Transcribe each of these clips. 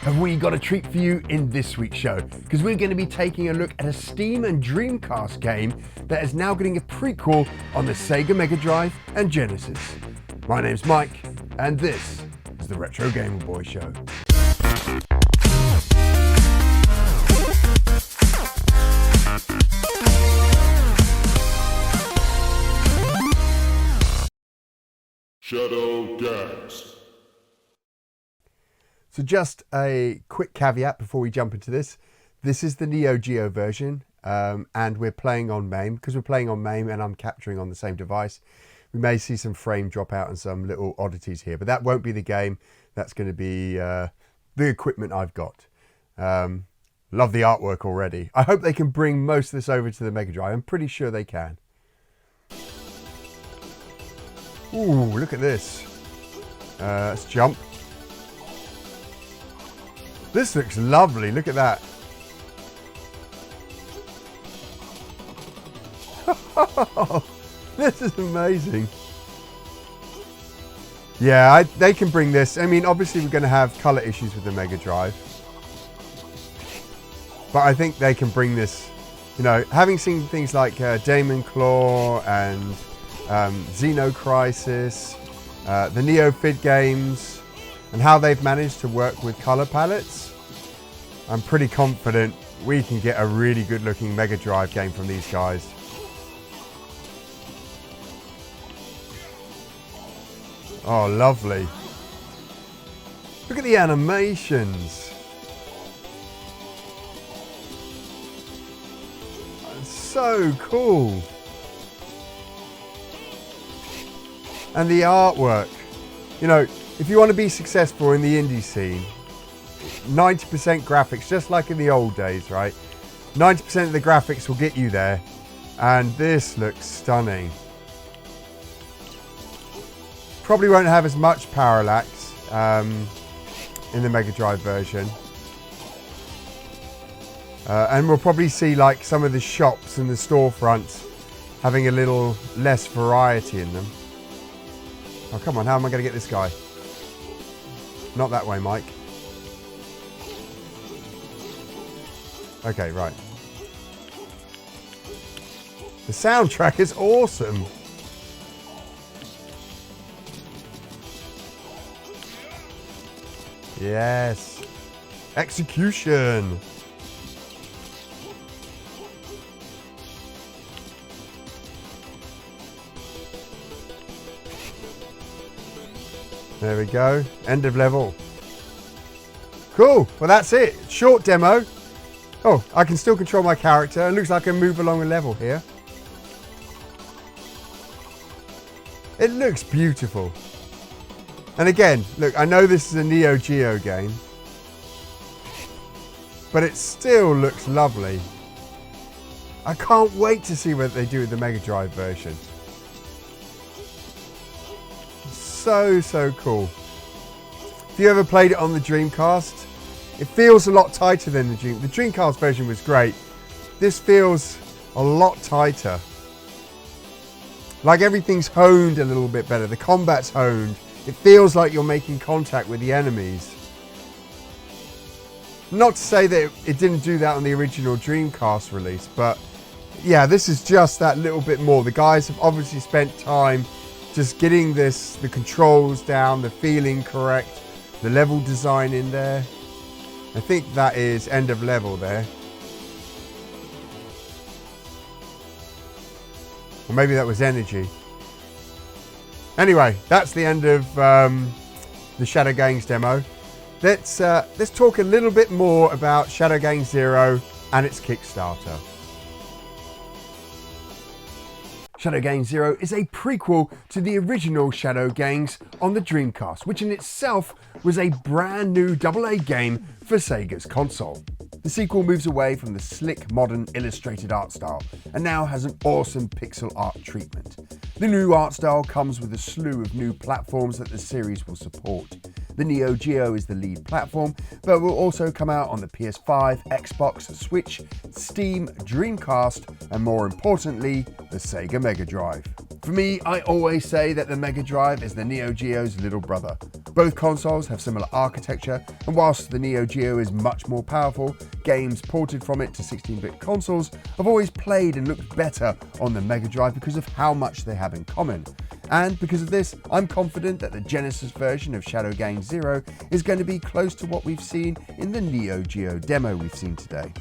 have we got a treat for you in this week's show, because we're going to be taking a look at a Steam and Dreamcast game that is now getting a prequel on the Sega Mega Drive and Genesis. My name's Mike, and this is the Retro Gamer Boy Show. Shadow Games. So just a quick caveat before we jump into this. This is the 𝗵𝗺𝗀𝗄 version, and we're playing on MAME. Because we're playing on MAME and I'm capturing on the same device, we may see some frame drop out and some little oddities here, but that won't be the game. That's going to be the equipment I've got. Love the artwork already. I hope they can bring most of this over to the Mega Drive. I'm pretty sure they can. Ooh, look at this. Let's jump. This looks lovely. Look at that. This is amazing. Yeah, they can bring this. I mean, obviously we're going to have color issues with the Mega Drive, but I think they can bring this. You know, having seen things like 𝗴𝗺𝗀𝗀𝗃 and Xenocrisis, the 𝗵𝗺𝗃𝗃 games, and how they've managed to work with color palettes, I'm pretty confident we can get a really good looking Mega Drive game from these guys. Oh, lovely. Look at the animations. That's so cool. And the artwork. You know, if you want to be successful in the indie scene, 90% graphics, just like in the old days, right? 90% of the graphics will get you there. And this looks stunning. Probably won't have as much parallax in the Mega Drive version. And we'll probably see like some of the shops and the storefronts having a little less variety in them. Oh, come on, how am I going to get this guy? Not that way, Mike. Okay, right. The soundtrack is awesome. Yes. Execution. There we go. End of level. Cool. Well, that's it. Short demo. Oh, I can still control my character. It looks like I can move along a level here. It looks beautiful. And again, look, I know this is a 𝗵𝗺𝗀𝗃𝗃 game, but it still looks lovely. I can't wait to see what they do with the Mega Drive version. So cool. If you ever played it on the Dreamcast, it feels a lot tighter than the Dreamcast version was great. This feels a lot tighter. Like everything's honed a little bit better. The combat's honed. It feels like you're making contact with the enemies. Not to say that it didn't do that on the original Dreamcast release, but yeah, this is just that little bit more. The guys have obviously spent time just getting the controls down, the feeling correct, the level design in there. I think that is end of level there. Or maybe that was energy. Anyway, that's the end of the Shadow Games demo. Let's talk a little bit more about Shadow Games Zero and its Kickstarter. Shadow Games Zero is a prequel to the original Shadow Games on the Dreamcast, which in itself was a brand new AA game for Sega's console. The sequel moves away from the slick, modern, illustrated art style and now has an awesome pixel art treatment. The new art style comes with a slew of new platforms that the series will support. The 𝗵𝗺𝗀𝗃𝗃 is the lead platform, but will also come out on the PS5, Xbox, Switch, Steam, Dreamcast, and more importantly, the Sega Mega Drive. For me, I always say that the Mega Drive is the 𝗵𝗺𝗀𝗃𝗃's little brother. Both consoles have similar architecture, and whilst the Neo Geo is much more powerful, games ported from it to 16-bit consoles have always played and looked better on the Mega Drive because of how much they have in common. And because of this, I'm confident that the Genesis version of Shadow Gang Zero is going to be close to what we've seen in the Neo Geo demo we've seen today.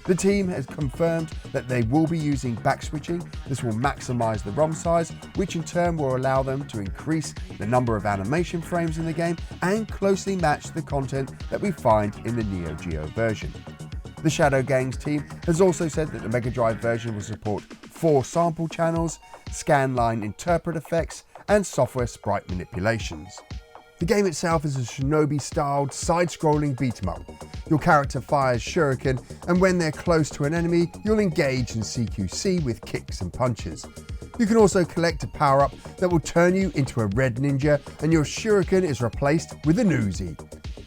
The team has confirmed that they will be using back switching. This will maximise the ROM size, which in turn will allow them to increase the number of animation frames in the game and closely match the content that we find in the Neo Geo version. The Shadow Gangs team has also said that the Mega Drive version will support 4 sample channels, scanline interpret effects, and software sprite manipulations. The game itself is a Shinobi-styled side-scrolling beat-em-up. Your character fires shuriken, and when they're close to an enemy, you'll engage in CQC with kicks and punches. You can also collect a power-up that will turn you into a red ninja, and your shuriken is replaced with an 𝗚zie.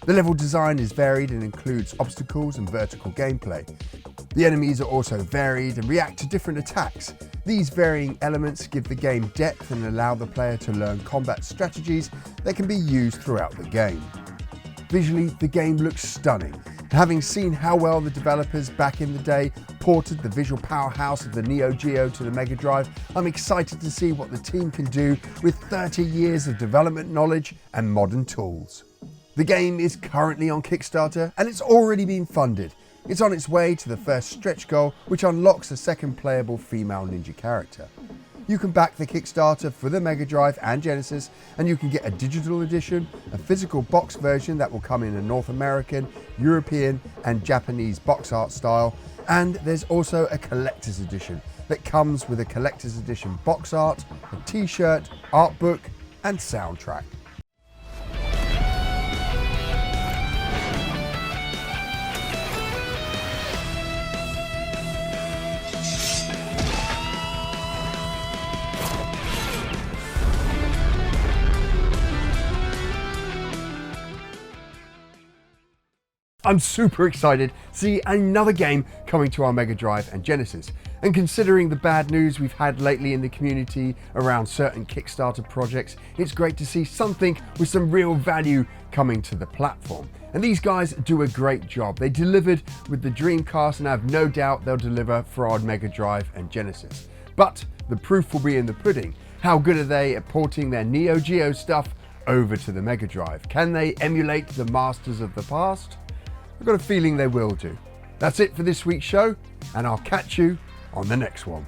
The level design is varied and includes obstacles and vertical gameplay. The enemies are also varied and react to different attacks. These varying elements give the game depth and allow the player to learn combat strategies that can be used throughout the game. Visually, the game looks stunning. Having seen how well the developers back in the day ported the visual powerhouse of the Neo Geo to the Mega Drive, I'm excited to see what the team can do with 30 years of development knowledge and modern tools. The game is currently on Kickstarter and it's already been funded. It's on its way to the first stretch goal, which unlocks a second playable female ninja character. You can back the Kickstarter for the Mega Drive and Genesis, and you can get a digital edition, a physical box version that will come in a North American, European and Japanese box art style, and there's also a collector's edition that comes with a collector's edition box art, a t-shirt, art book and soundtrack. I'm super excited to see another game coming to our Mega Drive and Genesis. And considering the bad news we've had lately in the community around certain Kickstarter projects, it's great to see something with some real value coming to the platform. And these guys do a great job. They delivered with the Dreamcast, and I have no doubt they'll deliver for our Mega Drive and Genesis. But the proof will be in the pudding. How good are they at porting their Neo Geo stuff over to the Mega Drive? Can they emulate the masters of the past? I've got a feeling they will do. That's it for this week's show, and I'll catch you on the next one.